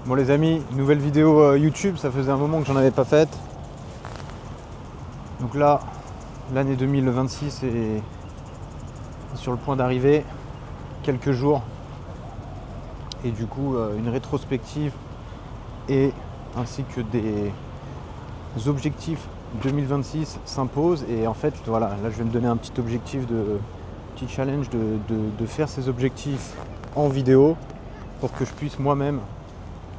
Bon les amis, nouvelle vidéo YouTube, ça faisait un moment que j'en avais pas faite. Donc là, l'année 2026 est sur le point d'arriver, quelques jours. Et du coup, une rétrospective et ainsi que des objectifs 2026 s'imposent. Et en fait, voilà, là je vais me donner un petit objectif, petit challenge de faire ces objectifs en vidéo pour que je puisse moi-même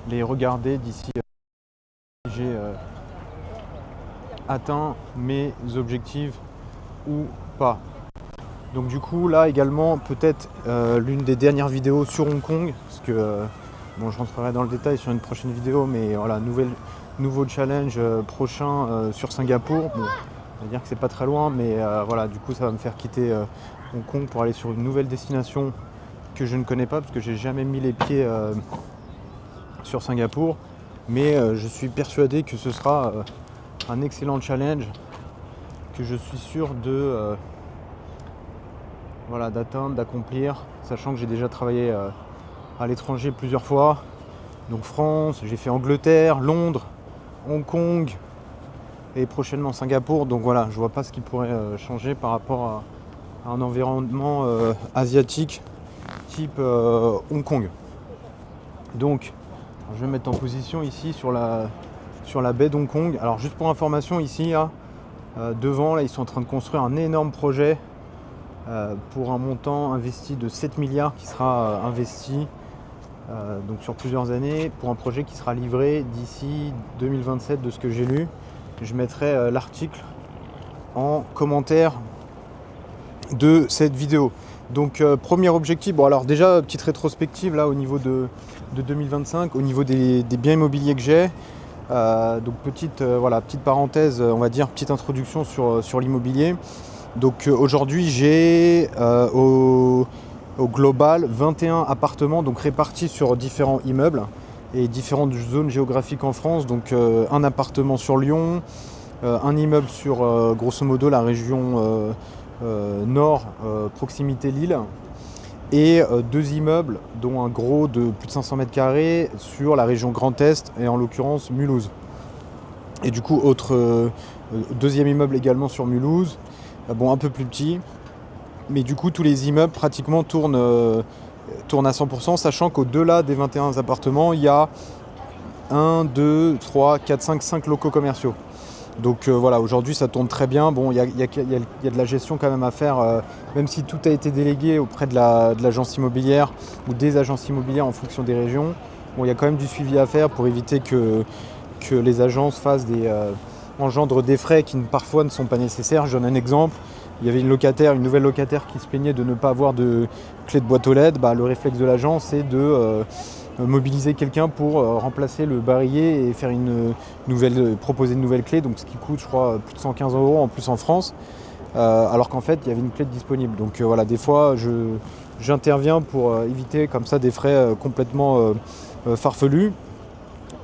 les regarder d'ici j'ai atteint mes objectifs ou pas. Donc du coup là également peut-être l'une des dernières vidéos sur Hong Kong, parce que bon, je rentrerai dans le détail sur une prochaine vidéo, mais voilà, nouveau challenge prochain sur Singapour. Bon, on va dire que c'est pas très loin, mais voilà, du coup ça va me faire quitter Hong Kong pour aller sur une nouvelle destination que je ne connais pas, parce que j'ai jamais mis les pieds sur Singapour, mais je suis persuadé que ce sera un excellent challenge que je suis sûr de voilà, d'atteindre, d'accomplir, sachant que j'ai déjà travaillé à l'étranger plusieurs fois. Donc France, j'ai fait Angleterre, Londres, Hong Kong et prochainement Singapour. Donc voilà, je vois pas ce qui pourrait changer par rapport à un environnement asiatique type Hong Kong. Donc je vais me mettre en position ici sur la baie d'Hong Kong. Alors juste pour information, ici là, devant là, ils sont en train de construire un énorme projet pour un montant investi de 7 milliards qui sera investi donc sur plusieurs années pour un projet qui sera livré d'ici 2027 de ce que j'ai lu. Je mettrai l'article en commentaire de cette vidéo. Donc premier objectif, bon alors déjà petite rétrospective là au niveau de 2025, au niveau des biens immobiliers que j'ai. Donc petite parenthèse, on va dire, petite introduction sur l'immobilier. Donc aujourd'hui j'ai au global 21 appartements donc répartis sur différents immeubles et différentes zones géographiques en France. Donc un appartement sur Lyon, un immeuble sur grosso modo la région nord, proximité Lille, et deux immeubles dont un gros de plus de 500 mètres carrés sur la région Grand Est et en l'occurrence Mulhouse. Et du coup deuxième immeuble également sur Mulhouse, bon un peu plus petit, mais du coup tous les immeubles pratiquement tournent à 100%, sachant qu'au-delà des 21 appartements, il y a 1, 2, 3, 4, 5 locaux commerciaux. Donc voilà, aujourd'hui ça tourne très bien. Bon, il y a de la gestion quand même à faire, même si tout a été délégué auprès de l'agence immobilière ou des agences immobilières en fonction des régions. Bon, il y a quand même du suivi à faire pour éviter que les agences fassent engendrent des frais qui parfois ne sont pas nécessaires. Je donne un exemple. Il y avait une nouvelle locataire qui se plaignait de ne pas avoir de clé de boîte aux lettres. Le réflexe de l'agence, c'est de mobiliser quelqu'un pour remplacer le barillet et faire proposer une nouvelle clé, donc ce qui coûte je crois plus de 115 € en plus en France, alors qu'en fait il y avait une clé disponible. Donc voilà, des fois j'interviens pour éviter comme ça des frais complètement farfelus.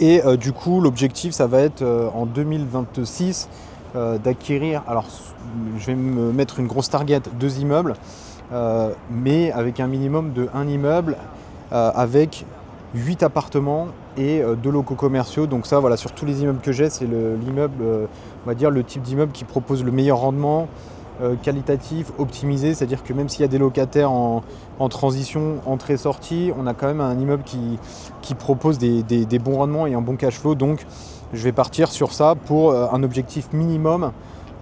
Et du coup l'objectif ça va être en 2026 d'acquérir, alors je vais me mettre une grosse target, 2 immeubles, mais avec un minimum de 1 immeuble avec 8 appartements et 2 locaux commerciaux. Donc ça voilà, sur tous les immeubles que j'ai, c'est l'immeuble, on va dire le type d'immeuble qui propose le meilleur rendement, qualitatif, optimisé, c'est-à-dire que même s'il y a des locataires en transition, entrée-sortie, on a quand même un immeuble qui propose des bons rendements et un bon cash flow. Donc je vais partir sur ça pour un objectif minimum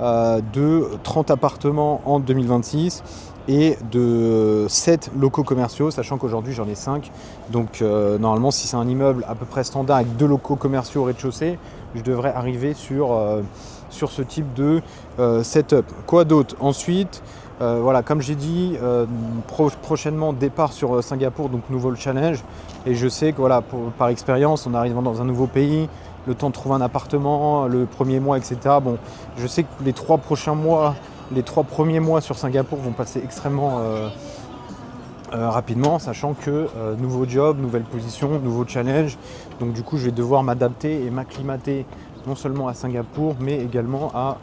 de 30 appartements en 2026 et de 7 locaux commerciaux, sachant qu'aujourd'hui j'en ai 5. Donc normalement, si c'est un immeuble à peu près standard avec 2 locaux commerciaux au rez-de-chaussée, je devrais arriver sur ce type de setup. Quoi d'autre? Ensuite, voilà, comme j'ai dit, prochainement départ sur Singapour, donc nouveau challenge. Et je sais que voilà, par expérience, en arrivant dans un nouveau pays, le temps de trouver un appartement, le premier mois, etc. Bon, je sais que les 3 premiers mois sur Singapour vont passer extrêmement rapidement, sachant que nouveau job, nouvelle position, nouveau challenge. Donc du coup, je vais devoir m'adapter et m'acclimater non seulement à Singapour, mais également à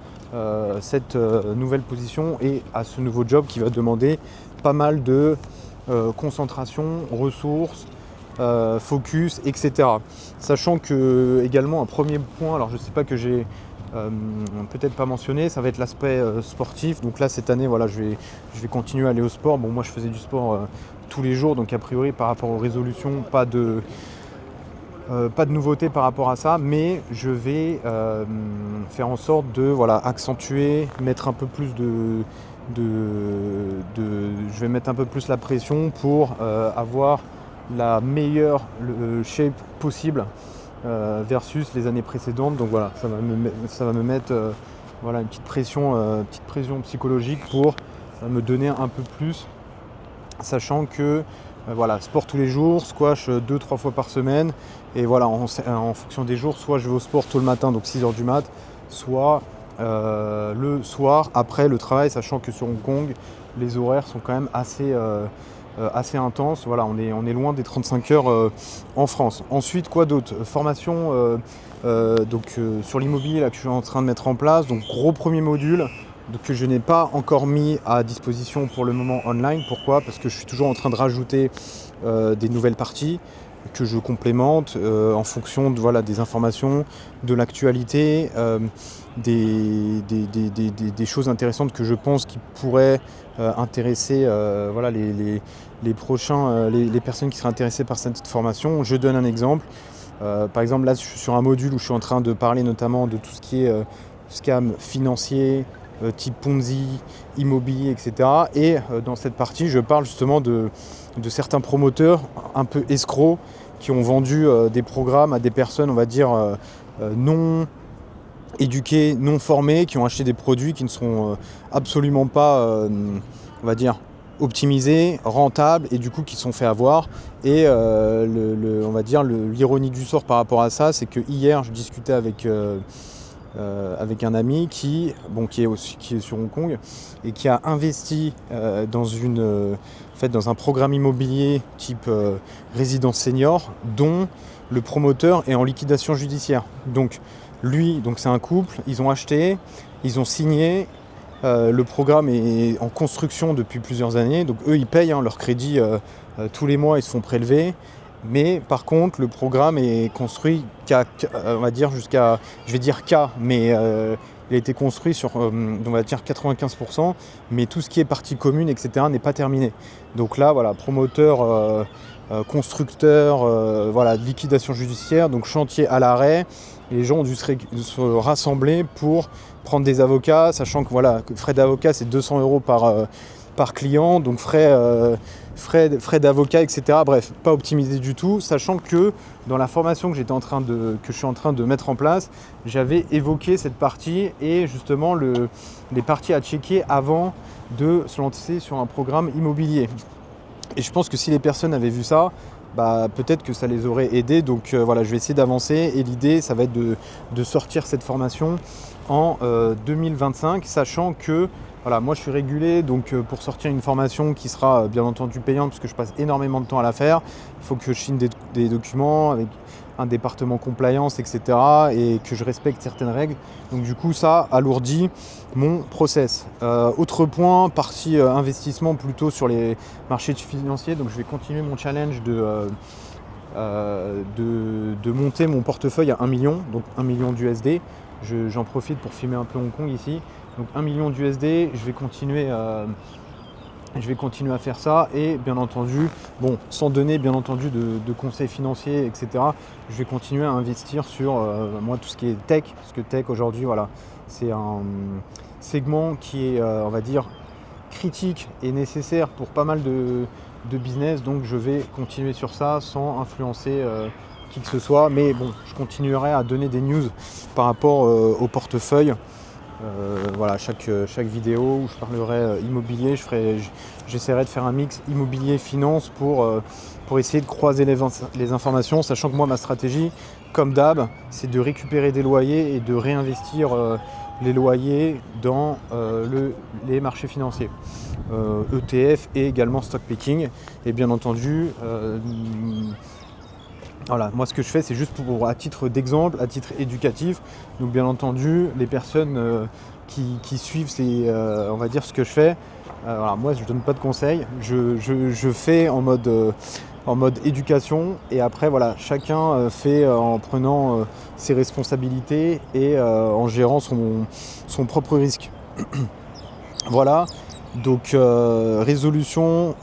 cette nouvelle position et à ce nouveau job qui va demander pas mal de concentration, ressources, focus, etc. Sachant que également un premier point, alors je sais pas que j'ai peut-être pas mentionné, ça va être l'aspect sportif. Donc là cette année voilà, je vais continuer à aller au sport. Bon, moi je faisais du sport tous les jours, donc a priori par rapport aux résolutions, pas de nouveauté par rapport à ça, mais je vais faire en sorte de accentuer, mettre un peu plus je vais mettre un peu plus la pression pour avoir la meilleure shape possible versus les années précédentes. Donc voilà, ça va me mettre une petite pression psychologique pour me donner un peu plus, sachant que sport tous les jours, squash 2-3 fois par semaine, et voilà, en fonction des jours, soit je vais au sport tôt le matin, donc 6h du mat, soit le soir après le travail, sachant que sur Hong Kong les horaires sont quand même assez intenses. Voilà, on est loin des 35 heures en France. Ensuite, quoi d'autre? Formation sur l'immobilier là, que je suis en train de mettre en place, donc gros premier module que je n'ai pas encore mis à disposition pour le moment online. Pourquoi? Parce que je suis toujours en train de rajouter des nouvelles parties que je complémente en fonction des informations, de l'actualité, des choses intéressantes que je pense qui pourraient intéresser les personnes qui seraient intéressées par cette formation. Je donne un exemple. Par exemple, là, je suis sur un module où je suis en train de parler notamment de tout ce qui est scam financier, type Ponzi, immobilier, etc. Et dans cette partie, je parle justement de certains promoteurs un peu escrocs qui ont vendu des programmes à des personnes, on va dire, non éduqués, non formés, qui ont acheté des produits qui ne sont absolument pas, on va dire, optimisés, rentables, et du coup qui se sont fait avoir. Et on va dire l'ironie du sort par rapport à ça, c'est que hier je discutais avec un ami qui est sur Hong Kong et qui a investi dans un programme immobilier type résidence senior, dont le promoteur est en liquidation judiciaire. Donc c'est un couple, ils ont acheté, ils ont signé, le programme est en construction depuis plusieurs années, donc eux ils payent leur crédit tous les mois, ils se font prélever. Mais par contre, le programme est construit on va dire jusqu'à, je vais dire K, mais il a été construit sur, on va dire 95%, mais tout ce qui est partie commune, etc. n'est pas terminé. Donc là, voilà, promoteur, constructeur, liquidation judiciaire, donc chantier à l'arrêt. Les gens ont dû se rassembler pour prendre des avocats, sachant que frais d'avocat c'est 200 € par client, donc frais d'avocat, etc. Bref, pas optimisé du tout, sachant que dans la formation que je suis en train de mettre en place, j'avais évoqué cette partie et justement les parties à checker avant de se lancer sur un programme immobilier. Et je pense que si les personnes avaient vu ça, peut-être que ça les aurait aidés. Donc je vais essayer d'avancer, et l'idée ça va être de sortir cette formation en 2025, sachant que moi je suis régulé, donc pour sortir une formation qui sera bien entendu payante, parce que je passe énormément de temps à la faire, il faut que je signe des documents avec un département compliance, etc. et que je respecte certaines règles. Donc du coup ça alourdit mon process. Autre point, partie investissement plutôt sur les marchés financiers. Donc je vais continuer mon challenge de monter mon portefeuille à 1 million, donc 1 million d'USD. J'en profite pour filmer un peu Hong Kong ici. Donc 1 million d'USD, je vais continuer à faire ça, et bien entendu, sans donner bien entendu de conseils financiers, etc. Je vais continuer à investir sur moi tout ce qui est tech, parce que tech aujourd'hui, c'est un segment qui est, on va dire, critique et nécessaire pour pas mal de business. Donc je vais continuer sur ça sans influencer qui que ce soit, mais je continuerai à donner des news par rapport au portefeuille. Chaque vidéo où je parlerai immobilier, j'essaierai de faire un mix immobilier-finance pour essayer de croiser les informations, sachant que moi ma stratégie, comme d'hab, c'est de récupérer des loyers et de réinvestir les loyers dans les marchés financiers, ETF et également stock picking. Et bien entendu, moi ce que je fais, c'est juste à titre d'exemple, à titre éducatif. Donc bien entendu, les personnes qui suivent on va dire ce que je fais, moi je ne donne pas de conseils, je fais en mode en mode éducation. Et après, voilà, chacun fait en prenant ses responsabilités et en gérant son propre risque. Voilà, donc résolution,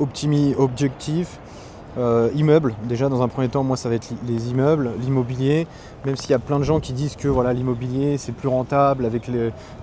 objectif. Immeuble, déjà dans un premier temps, moi ça va être les immeubles, l'immobilier, même s'il y a plein de gens qui disent que voilà, l'immobilier c'est plus rentable avec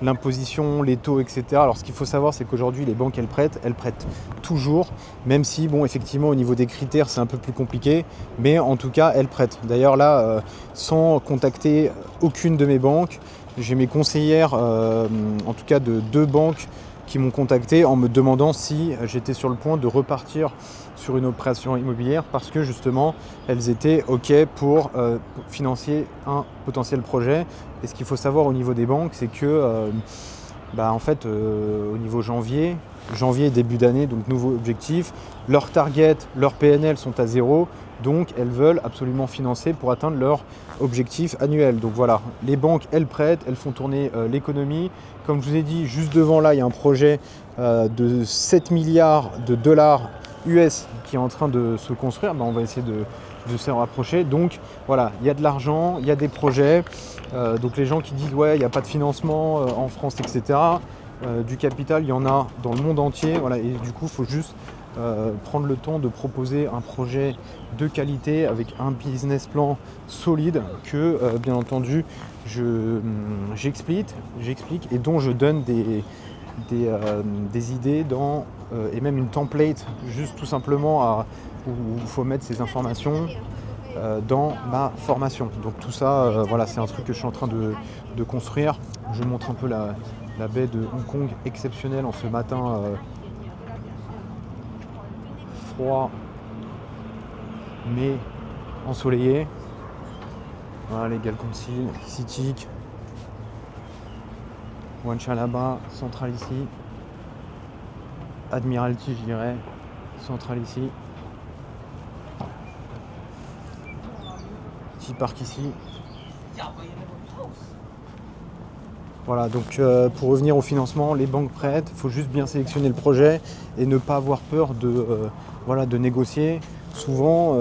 l'imposition, les taux, etc. Alors ce qu'il faut savoir, c'est qu'aujourd'hui les banques elles prêtent toujours, même si bon effectivement au niveau des critères c'est un peu plus compliqué, mais en tout cas elles prêtent. D'ailleurs là, sans contacter aucune de mes banques, j'ai mes conseillères, en tout cas de 2 banques qui m'ont contacté en me demandant si j'étais sur le point de repartir sur une opération immobilière parce que justement elles étaient OK pour financer un potentiel projet. Et ce qu'il faut savoir au niveau des banques, c'est que en fait au niveau janvier début d'année, donc nouveau objectif, leurs targets, leurs PNL sont à 0, donc elles veulent absolument financer pour atteindre leur objectif annuel. Donc voilà, les banques elles prêtent, elles font tourner l'économie. Comme je vous ai dit, juste devant là il y a un projet de 7 milliards de dollars US qui est en train de se construire. On va essayer de se rapprocher. Donc voilà, il y a de l'argent, il y a des projets. Donc les gens qui disent ouais il n'y a pas de financement en France, etc. Du capital, il y en a dans le monde entier. Voilà, et du coup il faut juste prendre le temps de proposer un projet de qualité avec un business plan solide que bien entendu j'explique et dont je donne des idées et même une template juste tout simplement où il faut mettre ces informations dans ma formation. Donc tout ça, voilà, c'est un truc que je suis en train de construire. Je vous montre un peu la baie de Hong Kong, exceptionnelle en ce matin froid mais ensoleillé. Voilà les Galcon City, Wan Chai là-bas, centrale ici, Admiralty je dirais, centrale ici, petit parc ici. Voilà, donc pour revenir au financement, les banques prêtent, il faut juste bien sélectionner le projet et ne pas avoir peur de négocier. Souvent,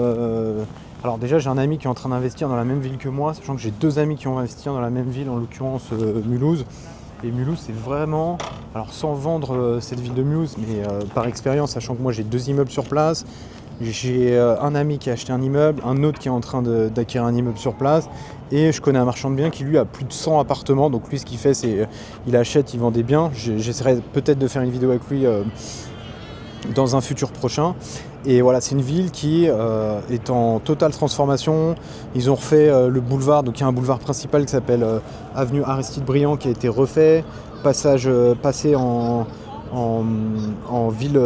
alors déjà j'ai un ami qui est en train d'investir dans la même ville que moi, sachant que j'ai 2 amis qui ont investi dans la même ville, en l'occurrence Mulhouse. Et Mulhouse c'est vraiment, alors sans vendre cette ville de Mulhouse, mais par expérience, sachant que moi j'ai 2 immeubles sur place, j'ai un ami qui a acheté un immeuble, un autre qui est en train d'acquérir un immeuble sur place, et je connais un marchand de biens qui lui a plus de 100 appartements. Donc lui ce qu'il fait c'est il achète, il vend des biens. J'essaierai peut-être de faire une vidéo avec lui dans un futur prochain. Et voilà, c'est une ville qui est en totale transformation. Ils ont refait le boulevard, donc il y a un boulevard principal qui s'appelle avenue Aristide Briand qui a été refait, passé en ville,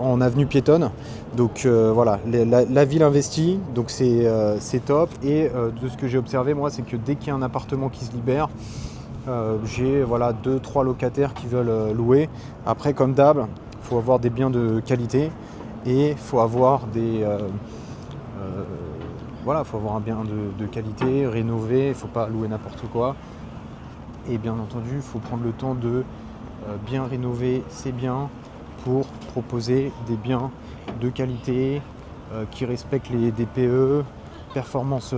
en avenue piétonne. Donc voilà, la ville investit, donc c'est top. Et de ce que j'ai observé moi, c'est que dès qu'il y a un appartement qui se libère, j'ai voilà 2-3 locataires qui veulent louer. Après comme d'hab, il faut avoir des biens de qualité et il faut avoir faut avoir un bien de qualité, rénové, il ne faut pas louer n'importe quoi. Et bien entendu, il faut prendre le temps de bien rénover ses biens pour proposer des biens de qualité qui respectent les DPE, performance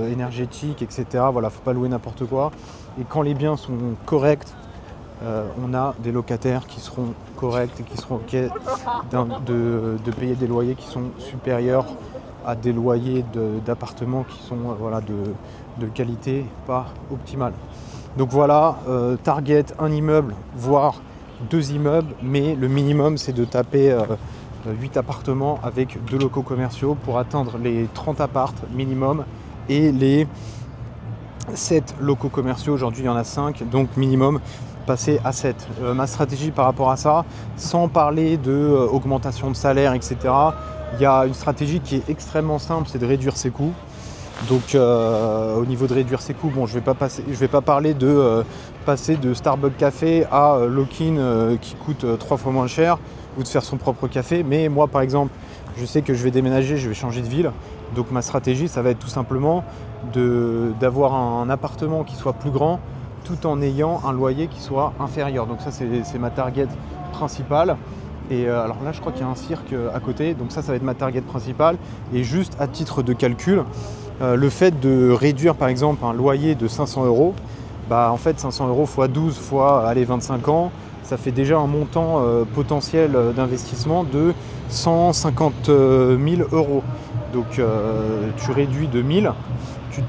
énergétique, etc. Voilà, faut pas louer n'importe quoi. Et quand les biens sont corrects, on a des locataires qui seront corrects et qui seront OK de payer des loyers qui sont supérieurs à des loyers d'appartements qui sont de qualité pas optimale. Donc voilà, target un immeuble, voire 2 immeubles, mais le minimum c'est de taper 8 appartements avec 2 locaux commerciaux pour atteindre les 30 apparts minimum et les 7 locaux commerciaux. Aujourd'hui il y en a 5, donc minimum passer à 7. Ma stratégie par rapport à ça, sans parler de augmentation de salaire, etc., il y a une stratégie qui est extrêmement simple, c'est de réduire ses coûts. Donc au niveau de réduire ses coûts, bon, je vais pas parler de passer de Starbucks Café à Lock-in qui coûte 3 fois moins cher, ou de faire son propre café. Mais moi par exemple, je sais que je vais déménager, je vais changer de ville. Donc ma stratégie, ça va être tout simplement d'avoir un appartement qui soit plus grand, tout en ayant un loyer qui soit inférieur. Donc ça c'est ma target principale. Et alors là, je crois qu'il y a un cirque à côté, donc ça va être ma target principale. Et juste à titre de calcul, le fait de réduire par exemple un loyer de 500 €, en fait 500 € x 12 fois 25 ans, ça fait déjà un montant potentiel d'investissement de 150 000 €. Donc tu réduis de 1000,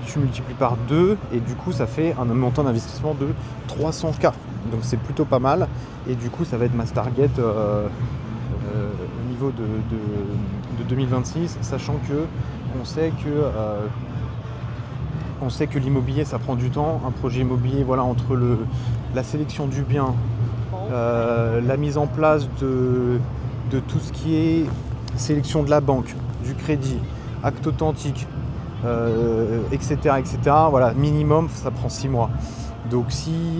tu multiplies par 2 et du coup ça fait un montant d'investissement de 300 000 €. Donc c'est plutôt pas mal et du coup ça va être ma target au niveau de 2026, sachant que on sait que l'immobilier ça prend du temps. Un projet immobilier, voilà, entre la sélection du bien, la mise en place de tout ce qui est sélection de la banque, du crédit, acte authentique, etc., etc. Voilà, minimum, ça prend 6 mois. Donc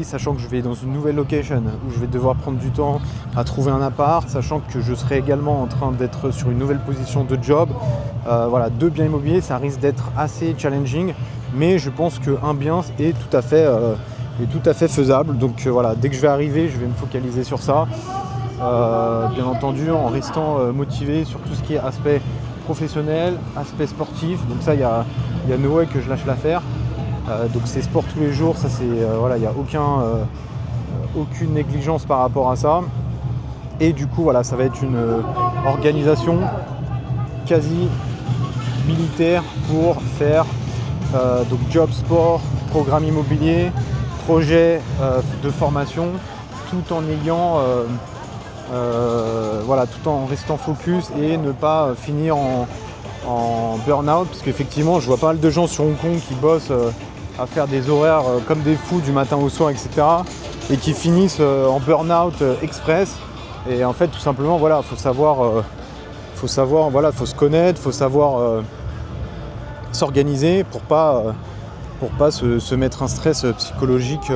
sachant que je vais dans une nouvelle location, où je vais devoir prendre du temps à trouver un appart, sachant que je serai également en train d'être sur une nouvelle position de job, voilà, 2 biens immobiliers, ça risque d'être assez challenging, mais je pense qu'un bien est tout à fait faisable. Donc voilà, dès que je vais arriver, je vais me focaliser sur ça. Bien entendu en restant motivé sur tout ce qui est aspect professionnel, aspect sportif. Donc ça, il y a no way que je lâche l'affaire. Donc c'est sport tous les jours, ça c'est voilà, il n'y a aucune négligence par rapport à ça. Et du coup voilà, ça va être une organisation quasi militaire pour faire donc job, sport, programme immobilier, projet de formation, tout en ayant voilà, tout en restant focus et ne pas finir en burn-out, parce qu'effectivement je vois pas mal de gens sur Hong Kong qui bossent à faire des horaires comme des fous du matin au soir, etc., et qui finissent en burn-out express. Et en fait tout simplement voilà, faut savoir voilà, faut se connaître, faut savoir s'organiser pour pas se mettre un stress psychologique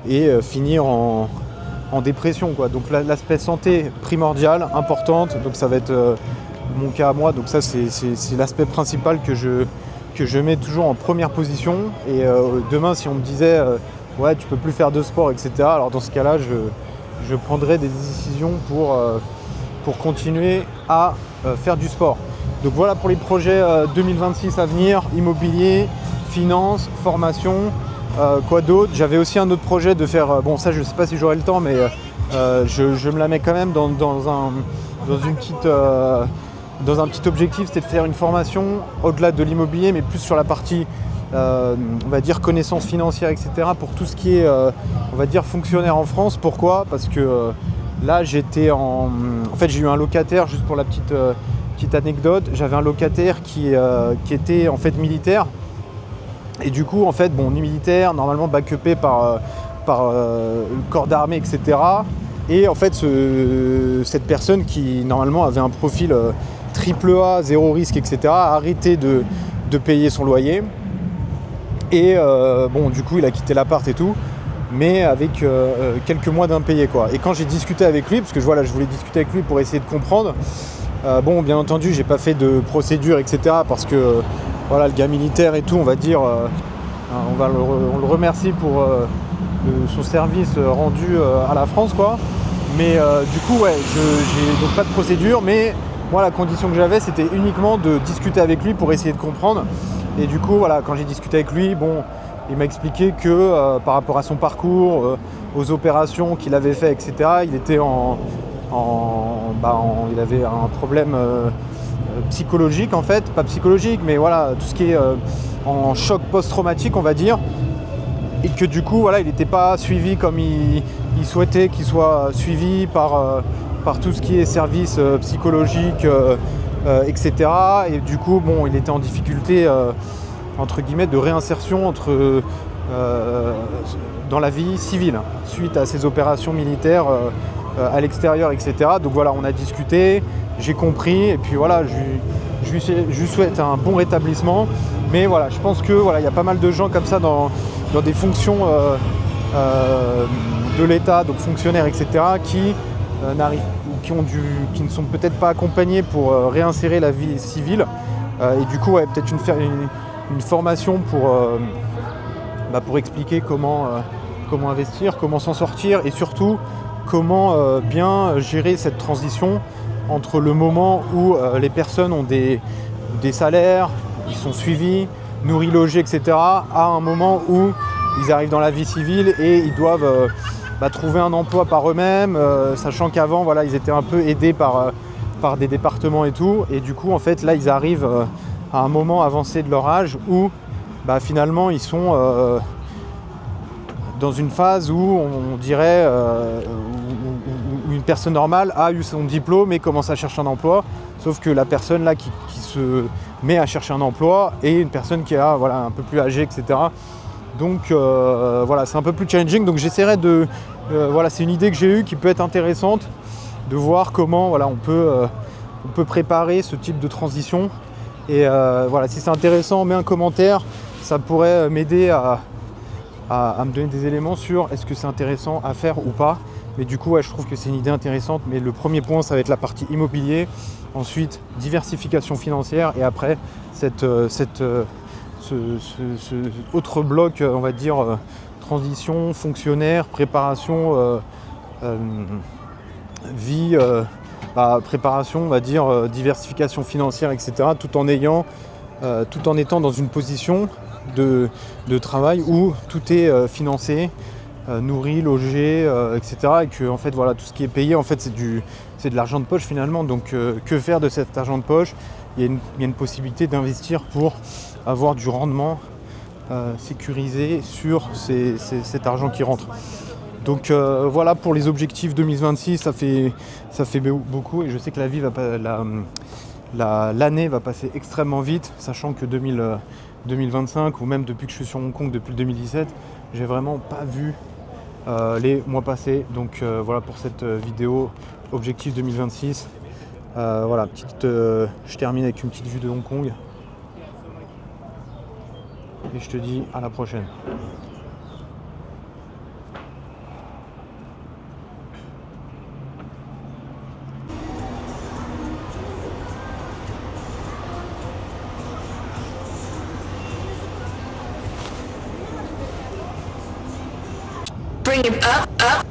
et finir en dépression, quoi. Donc l'aspect santé primordial, importante, donc ça va être mon cas à moi, donc ça c'est l'aspect principal que je mets toujours en première position. Et demain si on me disait ouais tu peux plus faire de sport, etc., alors dans ce cas là je prendrai des décisions pour continuer à faire du sport. Donc voilà pour les projets 2026 à venir, immobilier, finance, formation. Quoi d'autre? J'avais aussi un autre projet de faire, bon ça je sais pas si j'aurai le temps, mais je me la mets quand même dans un petit objectif, c'était de faire une formation au-delà de l'immobilier, mais plus sur la partie on va dire connaissances financières, etc., pour tout ce qui est on va dire fonctionnaire en France. Pourquoi? Parce que là j'étais en fait j'ai eu un locataire, juste pour la petite anecdote, j'avais un locataire qui était en fait militaire. Et du coup, en fait, bon, militaire, normalement backupé par le corps d'armée, etc. Et en fait, cette personne qui, normalement, avait un profil AAA, zéro risque, etc., a arrêté de payer son loyer. Et bon, du coup, il a quitté l'appart et tout, mais avec quelques mois d'impayés, quoi. Et quand j'ai discuté avec lui, parce que voilà, je voulais discuter avec lui pour essayer de comprendre, bon, bien entendu, j'ai pas fait de procédure, etc., parce que voilà, le gars militaire et tout, on va dire, on le remercie pour son service rendu à la France, quoi. Mais du coup, ouais, j'ai donc pas de procédure, mais moi, la condition que j'avais, c'était uniquement de discuter avec lui pour essayer de comprendre. Et du coup, voilà, quand j'ai discuté avec lui, bon, il m'a expliqué que par rapport à son parcours, aux opérations qu'il avait fait, etc., il était il avait un problème psychologique, en fait, pas psychologique, mais voilà, tout ce qui est en choc post-traumatique, on va dire, et que du coup, voilà, il n'était pas suivi comme il souhaitait qu'il soit suivi par tout ce qui est service psychologique, etc. Et du coup, bon, il était en difficulté, entre guillemets, de réinsertion dans la vie civile, suite à ces opérations militaires à l'extérieur, etc. Donc voilà, on a discuté, j'ai compris, et puis voilà, je lui souhaite un bon rétablissement. Mais voilà, je pense que voilà, il y a pas mal de gens comme ça dans des fonctions de l'État, donc fonctionnaires, etc., qui ne sont peut-être pas accompagnés pour réinsérer la vie civile. Et du coup, ouais, peut-être une formation pour expliquer comment investir, comment s'en sortir, et surtout comment bien gérer cette transition entre le moment où les personnes ont des salaires, ils sont suivis, nourris, logés, etc., à un moment où ils arrivent dans la vie civile et ils doivent trouver un emploi par eux-mêmes, sachant qu'avant, voilà, ils étaient un peu aidés par des départements et tout. Et du coup, en fait, là, ils arrivent à un moment avancé de leur âge où finalement, ils sont dans une phase où on dirait où une personne normale a eu son diplôme et commence à chercher un emploi, sauf que la personne là qui se met à chercher un emploi est une personne qui est un peu plus âgée, etc. Donc voilà, c'est un peu plus challenging. Donc j'essaierai de... c'est une idée que j'ai eue qui peut être intéressante, de voir comment on peut préparer ce type de transition. Et si c'est intéressant, mets un commentaire, ça pourrait m'aider à me donner des éléments sur est-ce que c'est intéressant à faire ou pas. Mais du coup, je trouve que c'est une idée intéressante. Mais le premier point, ça va être la partie immobilier. Ensuite, diversification financière. Et après, ce autre bloc, on va dire, transition, fonctionnaire, préparation, vie, préparation, on va dire, diversification financière, etc. Tout en étant dans une position de travail où tout est financé, nourri, logé, etc. Et que en fait tout ce qui est payé, en fait c'est de l'argent de poche finalement. Donc que faire de cet argent de poche? Il y a une possibilité d'investir pour avoir du rendement sécurisé sur cet argent qui rentre. Donc voilà pour les objectifs 2026, ça fait beaucoup, et je sais que la vie l'année va passer extrêmement vite, sachant que 2025, ou même depuis que je suis sur Hong Kong depuis 2017, j'ai vraiment pas vu les mois passés. Donc voilà pour cette vidéo objectif 2026. Je termine avec une petite vue de Hong Kong et je te dis à la prochaine. Bring it up, up.